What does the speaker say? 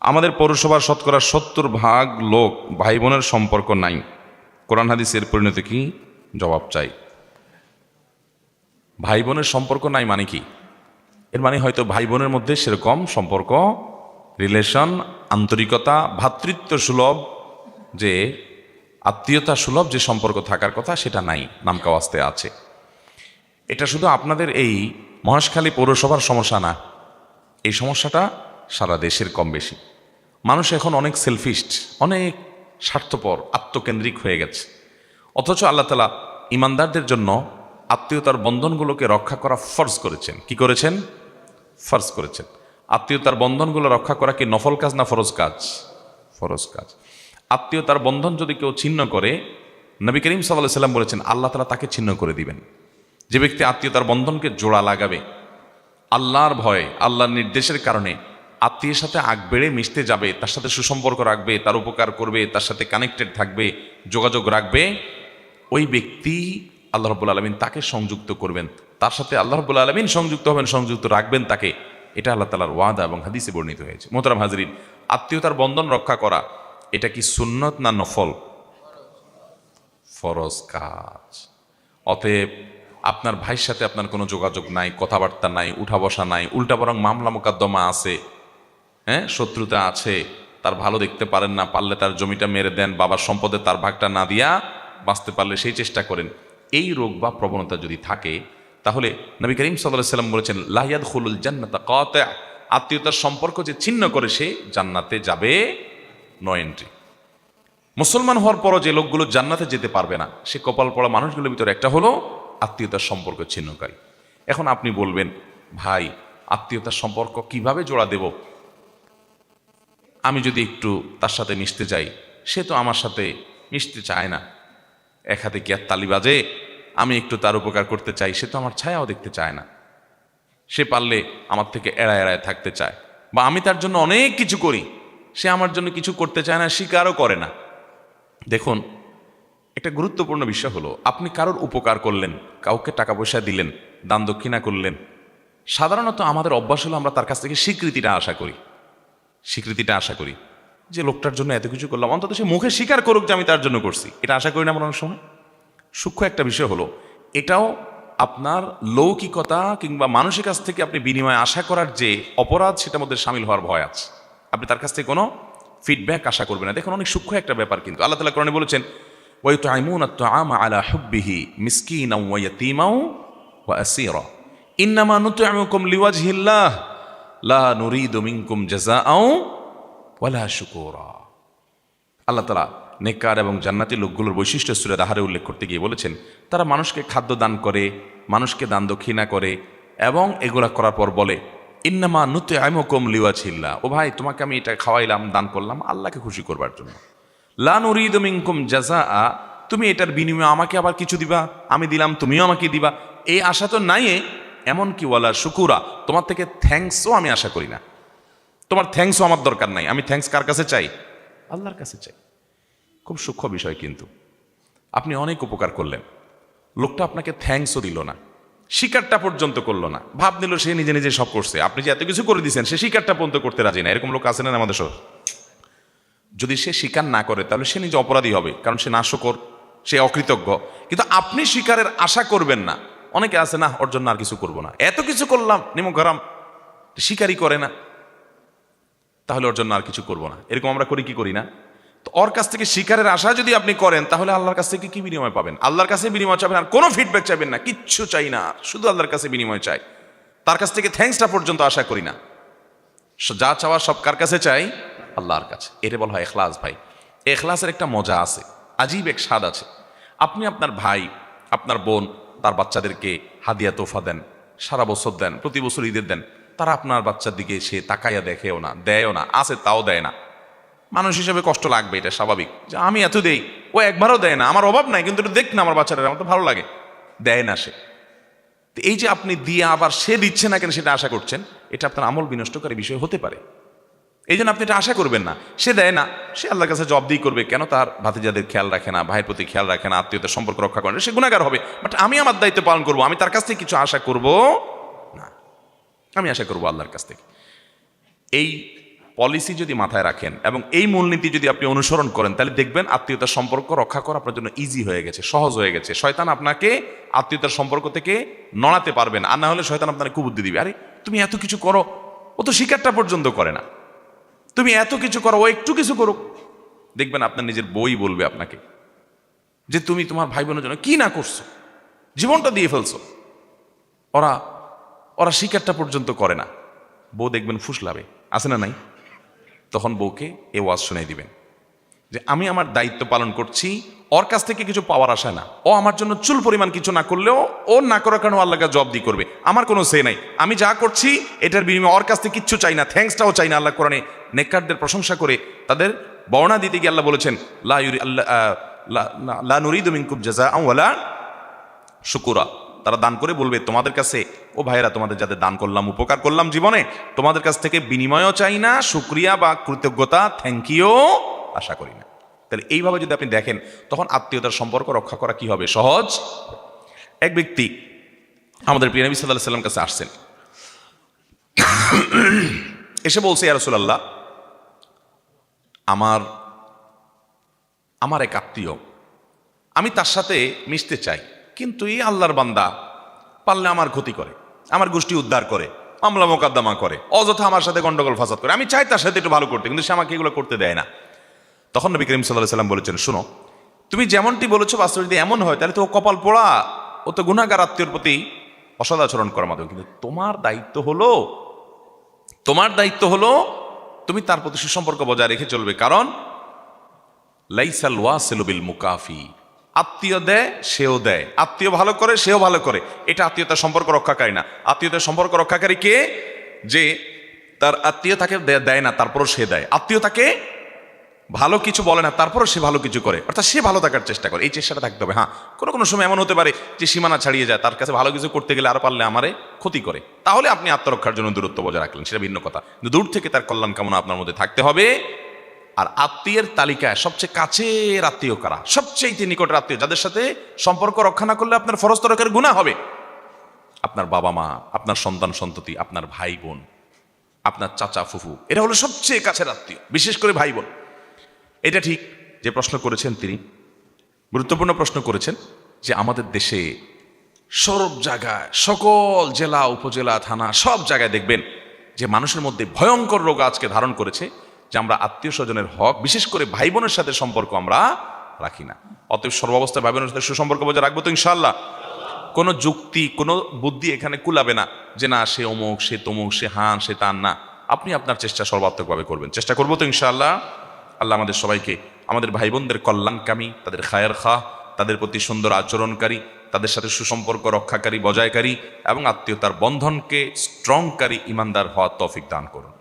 আমাদের পৌরসভার শতকরা 70% লোক ভাই বোনের সম্পর্ক নাই, কোরআন হাদিসের পরিণতি কি? জবাব চাই। ভাই বোনের সম্পর্ক নাই মানে কি? এর মানে হয়তো ভাই বোনের মধ্যে সেরকম সম্পর্ক, রিলেশন, আন্তরিকতা, ভ্রাতৃত্ব সুলভ, যে আত্মীয়তা সুলভ যে সম্পর্ক থাকার কথা সেটা নাই, নামকাওয়াস্তে আছে। এটা শুধু আপনাদের এই মহেশখালী পৌরসভার সমস্যা না, এই সমস্যাটা সারা দেশের কম বেশি। মানুষ এখন অনেক সেলফিস্ট, অনেক স্বার্থপর, আত্মকেন্দ্রিক হয়ে গেছে। অথচ আল্লাহ তাআলা ইমানদারদের জন্য আত্মীয়তার বন্ধনগুলোকে রক্ষা করা ফরজ করেছেন। কি করেছেন? ফরজ করেছেন। আত্মীয়তার বন্ধনগুলো রক্ষা করা কি নফল কাজ না ফরজ কাজ? ফরজ কাজ। আত্মীয়তার বন্ধন যদি কেউ ছিন্ন করে, নবী করিম সাল্লাল্লাহু আলাইহি সাল্লাম বলেছেন আল্লাহ তাআলা তাকে ছিন্ন করে দিবেন। যে ব্যক্তি আত্মীয়তার বন্ধনকে জোড়া লাগাবে, আল্লাহর ভয়ে, আল্লাহর নির্দেশের কারণে আত্মীয়ের সাথে আগ বেড়ে মিশতে যাবে, তার সাথে সুসম্পর্ক রাখবে, তার উপকার করবে, তার সাথে কানেক্টেড থাকবে, যোগাযোগ রাখবে, ওই ব্যক্তি আল্লাহ রাব্বুল আলামিন তাকে সংযুক্ত করবেন, তার সাথে আল্লাহ রাব্বুল আলামিন সংযুক্ত হবেন, সংযুক্ত রাখবেন তাকে। এটা আল্লাহ তাআলার ওয়াদা এবং হাদিসে বর্ণিত হয়েছে। মোহতারাম হাজরিন, আত্মীয়তার বন্ধন রক্ষা করা এটা কি সুন্নত না নফল? ফরজ কাজ। অতএব আপনার ভাইয়ের সাথে আপনার কোনো যোগাযোগ নাই, কথাবার্তা নাই, উঠা বসা নাই, উল্টা বরং মামলা মোকদ্দমা আছে, শত্রুতা আছে, তার ভালো দেখতে পারেন না, পারলে তার জমিটা মেরে দেন, বাবার সম্পদে তার ভাগটা না দিয়া বাঁচতে পারলে সেই চেষ্টা করেন। এই রোগ বা প্রবণতা যদি থাকে, তাহলে নবী করিম সাল্লাল্লাহু আলাইহি সাল্লাম বলেছেন লা ইয়াদখুলুল জান্নাতা কাতি', আত্মীয়তার সম্পর্ক যে ছিন্ন করে সে জান্নাতে যাবে নো এন্ট্রি। মুসলমান হওয়ার পরও যে লোকগুলো জান্নাতে যেতে পারবে না, সে কপাল পড়া মানুষগুলোর ভিতরে একটা হলো আত্মীয়তার সম্পর্ক ছিন্নকারী। এখন আপনি বলবেন, ভাই আত্মীয়তার সম্পর্ক কিভাবে জোড়া দেব? আমি যদি একটু তার সাথে মিশতে যাই, সে তো আমার সাথে মিশতে চায় না। এক হাতে কি আর তালি বাজে? আমি একটু তার উপকার করতে চাই, সে তো আমার ছায়াও দেখতে চায় না। সে পারলে আমার থেকে এড়ায় এড়ায় থাকতে চায়, বা আমি তার জন্য অনেক কিছু করি, সে আমার জন্য কিছু করতে চায় না, স্বীকারও করে না। দেখুন, একটা গুরুত্বপূর্ণ বিষয় হলো, আপনি কারোর উপকার করলেন, কাউকে টাকা পয়সা দিলেন, দান দক্ষিণা করলেন, সাধারণত আমাদের অভ্যাস হলো আমরা তার কাছ থেকে স্বীকৃতিটা আশা করি। স্বীকৃতিটা আশা করি যে লোকটার জন্য এত কিছু করলাম, অন্তত সে মুখে স্বীকার করুক যে আমি তার জন্য করছি। এটা আশা করি না আমরা অনেক সময়? সূক্ষ্ম একটা বিষয় হলো, এটাও আপনার লৌকিকতা কিংবা মানুষের কাছ থেকে আপনি বিনিময় আশা করার যে অপরাধ, সেটার মধ্যে সামিল হওয়ার ভয় আছে। আপনি তার কাছ থেকে কোনো ফিডব্যাক আশা করবেন না। দেখুন, অনেক সূক্ষ্ম একটা ব্যাপার, কিন্তু আল্লাহ তাআলা কোরআনে বলেছেন ওয়ায়ুতঈমুনা আত-তাআমা আলা হুব্বিহি মিসকিনাও ওয়া ইয়াতীমাও ওয়া আসীরা ইন্নামা নুতঈমুকুম লিওয়াজহিল্লাহ লা নুরিদু মিনকুম জাযাআও ওয়ালা শুকুরা। আল্লাহ তাআলা নেককার এবং জান্নাতি লোকগুলোর বৈশিষ্ট্য সূরা আহারে উল্লেখ করতে গিয়ে বলেছেন, তারা মানুষকে খাদ্য দান করে, মানুষকে দান দক্ষিণা করে, এবং এগুলা করার পর বলে ইন্নামা নুতঈমুকুম লিওয়াজহিল্লাহ, ও ভাই তোমাকে আমি এটা খাওয়াইলাম, দান করলাম আল্লাহকে খুশি করবার জন্য। লা নুরিদু মিনকুম জাযাআ, তুমি এটার বিনিময়ে আমাকে আবার কিছু দিবা, আমি দিলাম তুমিও আমাকে দিবা, এই আশা তো নাই। এমনকি ওয়ালা শুকুরা, তোমার থেকে থ্যাঙ্কসও আমি আশা করি না। তোমার থ্যাঙ্কসও আমার দরকার নাই। আমি থ্যাঙ্কস কার কাছে চাই? আল্লাহর কাছে চাই। খুব সূক্ষ্ম বিষয়, কিন্তু আপনি অনেক উপকার করলেন, লোকটা আপনাকে থ্যাঙ্কসও দিল না, স্বীকারটা পর্যন্ত করলো না, ভাব নিল সে নিজে নিজে সব করছে। আপনি যে এত কিছু করে দিয়েছেন, সে স্বীকারটা পর্যন্ত করতে রাজি না। এরকম লোক আছে না আমাদের সব? যদি সে স্বীকার না করে, তাহলে সে নিজে অপরাধী হবে, কারণ সে নাশকর, সে অকৃতজ্ঞ। কিন্তু আপনি স্বীকারের আশা করবেন না। অনেকে আছে, না ওর জন্য আর কিছু করবো না, এত কিছু করলাম, নিমক হারাম, স্বীকারই করে না, তাহলে ওর জন্য আর কিছু করবো না। এরকম আমরা করি কি করি না? তো ওর কাছ থেকে স্বীকারের আশা যদি আপনি করেন, তাহলে আল্লাহর কাছ থেকে কি বিনিময় পাবেন? আল্লাহর কাছে বিনিময় চাবেন, আর কোনো ফিডব্যাক চাইবেন না, কিচ্ছু চাই না, শুধু আল্লাহর কাছে বিনিময় চাই। তার কাছ থেকে থ্যাঙ্কসটা পর্যন্ত আশা করি না। যা চাওয়ার সব কার কাছে চাই? আল্লাহর কাছে। এরে বলা হয় ইখলাস। ভাই, ইখলাসের একটা মজা আছে, আজীব এক স্বাদ আছে। আপনি আপনার ভাই, আপনার বোন, তার বাচ্চাদেরকে হাদিয়া তোফা দেন, সারা বছর দেন, প্রতি বছর ঈদের দেন, তারা আপনার বাচ্চার দিকে সে তাকাইয়া দেখেও না, দেয়ও না, আছে তাও দেয় না। মানুষ হিসেবে কষ্ট লাগবে, এটা স্বাভাবিক, যে আমি এত দেই, ও একবারও দেয় না, আমার অভাব নাই, কিন্তু দেখ না আমার বাচ্চাটা, আমার তো ভালো লাগে, দেয় না সে। এই যে আপনি দিয়ে আবার সে দিচ্ছে না কেন সেটা আশা করছেন, এটা আপনার আমল বিনষ্টকারী বিষয় হতে পারে। এই জন্য আপনি এটা আশা করবেন না। সে দেয় না, সে আল্লাহর কাছে জবাবদিহি করবে, কেন তার ভাতিজাদের খেয়াল রাখে না, ভাইয়ের প্রতি খেয়াল রাখে না, আত্মীয়তার সম্পর্ক রক্ষা করে না, সে গুনাহগার হবে। বাট আমি আমার দায়িত্ব পালন করবো, আমি তার কাছ থেকে কিছু আশা করব না, আমি আশা করবো আল্লাহর কাছ থেকে। এই পলিসি যদি মাথায় রাখেন এবং এই মূলনীতি যদি আপনি অনুসরণ করেন, তাহলে দেখবেন আত্মীয়তার সম্পর্ক রক্ষা করা আপনার জন্য ইজি হয়ে গেছে, সহজ হয়ে গেছে। শয়তান আপনাকে আত্মীয়তার সম্পর্ক থেকে নড়াতে পারবেন, আর না হলে শয়তান আপনাকে কুবুদ্ধি দিবে, আরে তুমি এত কিছু করো, ও তো শিকারটা পর্যন্ত করে না, তুমি এত কিছু করো, ও একটু কিছু করুক। দেখবেন আপনার নিজের বই বলবে আপনাকে যে তুমি তোমার ভাই বোনের জন্য কি না করছো, জীবনটা দিয়ে ফেলছো, ওরা ওরা শিকারটা পর্যন্ত করে না। বউ দেখবেন ফুসলাবে, আছে না নাই? তখন বউকে এ ওয়াজ শুনাই দিবেন যে আমি আমার দায়িত্ব পালন করছি, ওর কাছ থেকে কিছু পাওয়ার আশা না, ও আমার জন্য চুল পরিমাণ কিছু না করলেও ও না করার কারণে আল্লাহকে জবাবদিহি করবে, আমার কোনো সে নাই, আমি যা করছি এটার বিনিময়ে ওর কাছ থেকে কিচ্ছু চাই না, থ্যাঙ্কসটাও চাই না। আল্লাহ কোরআনে নেককারদের প্রশংসা করে তাদের বর্ণনা দিতে গিয়ে আল্লাহ বলেছেন লা নুরিদু মিনকুম জাযাআন ওয়ালা শুকুরা। তারা দান করে বলবে তোমাদের কাছে, ও ভাইয়েরা তোমাদের যাতে দান করলাম, উপকার করলাম জীবনে, তোমাদের কাছ থেকে বিনিময়ও চাই না, শুকরিয়া বা কৃতজ্ঞতা, থ্যাংক ইউ আশা করি না। তাহলে এইভাবে যদি আপনি দেখেন, তখন আত্মীয়তার সম্পর্ক রক্ষা করা কি হবে? সহজ। এক ব্যক্তি আমাদের প্রিয় নবী সাল্লাল্লাহু আলাইহি ওয়াসাল্লাম কাছে আসছেন, এসে বলছে, ইয়া রাসূলুল্লাহ, আমার এক আত্মীয়, আমি তার সাথে মিশতে চাই, কিন্তু এই আল্লাহর বান্দা পারলে আমার ক্ষতি করে, আমার গোষ্ঠী উদ্ধার করে, মামলা মোকদ্দমা করে, অযথা আমার সাথে গন্ডগোল ফাসাদ করে, আমি চাই তার সাথে একটু ভালো করতে, কিন্তু সে আমাকে এগুলো করতে দেয় না। তখন নবী করিম সাল্লাল্লাহু আলাইহি ওয়াসাল্লাম বলেছেন, শুনো, তুমি যেমনটি বলেছো বাস্তবে যদি এমন হয়, তাহলে তো ও কপাল পোড়া, ও তো গুনাহগার আত্মীয়র প্রতি অসদাচরণ করার মাধ্যমে। কিন্তু তোমার দায়িত্ব হলো তুমি তার প্রতি সুসম্পর্ক বজায় রেখে চলবে, কারণ লাইসাল ওয়াসিলু বিল মুকাফি, আত্মীয় দেয় সেও দেয়, আত্মীয় ভালো করে সেও ভালো করে, এটা আত্মীয়তার সম্পর্ক রক্ষাকারী না। আত্মীয়তার সম্পর্ক রক্ষাকারী কে? যে তার আত্মীয় তাকে দেয় না তারপরও সে দেয়, আত্মীয় তাকে ভালো কিছু বলে না তারপরও সে ভালো কিছু করে, অর্থাৎ সে ভালো থাকার চেষ্টা করে, এই চেষ্টাটা থাকতে হবে। হ্যাঁ, কোনো সময় এমন হতে পারে যে সীমানা ছাড়িয়ে যায়, তার কাছে ভালো কিছু করতে গেলে আরো পারলে আমারে ক্ষতি করে, তাহলে আপনি আত্মরক্ষার জন্য দূরত্ব বজায় রাখলেন, সেটা ভিন্ন কথা, কিন্তু দূর থেকে তার কল্যাণ কামনা আপনার মধ্যে থাকতে হবে। আর আত্মীয়ের তালিকায় সবচেয়ে কাছের আত্মীয় কারা? সবচেয়ে নিকটের আত্মীয়, যাদের সাথে সম্পর্ক রক্ষা না করলে আপনার ফরজ তরকের গুনাহ হবে। আপনার বাবা মা, আপনার সন্তান সন্ততি, আপনার ভাই বোন, আপনার চাচা ফুফু, এরা হলো সবচেয়ে কাছের আত্মীয়, বিশেষ করে ভাই বোন। এটা ঠিক যে প্রশ্ন করেছেন তিনি গুরুত্বপূর্ণ প্রশ্ন করেছেন, যে আমাদের দেশে সব জায়গায়, সকল জেলা উপজেলা থানা সব জায়গায় দেখবেন যে মানুষের মধ্যে ভয়ঙ্কর রোগ আজকে ধারণ করেছে, যে আমরা আত্মীয় স্বজনের হক, বিশেষ করে ভাই বোনের সাথে সম্পর্ক আমরা রাখি না। অতএব সর্বাবস্থায় ভাই বোনের সাথে সুসম্পর্ক বজায় রাখবো তো ইনশাআল্লাহ। কোনো যুক্তি, কোনো বুদ্ধি এখানে কুলাবে না যে না সে অমুক, সে তমুক, সে হান, সে তান না। আপনি আপনার চেষ্টা সর্বাত্মকভাবে করবেন, চেষ্টা করবো তো ইনশাআল্লাহ। আল্লাহ আমাদের সবাইকে, আমাদের ভাই বোনদের কল্যাণকামী, তাদের খায়ের খাহ, তাদের প্রতি সুন্দর আচরণকারী, তাদের সাথে সুসম্পর্ক রক্ষাকারী, বজায়কারী এবং আত্মীয়তার বন্ধনকে স্ট্রংকারী ইমানদার হওয়ার তৌফিক দান করুন।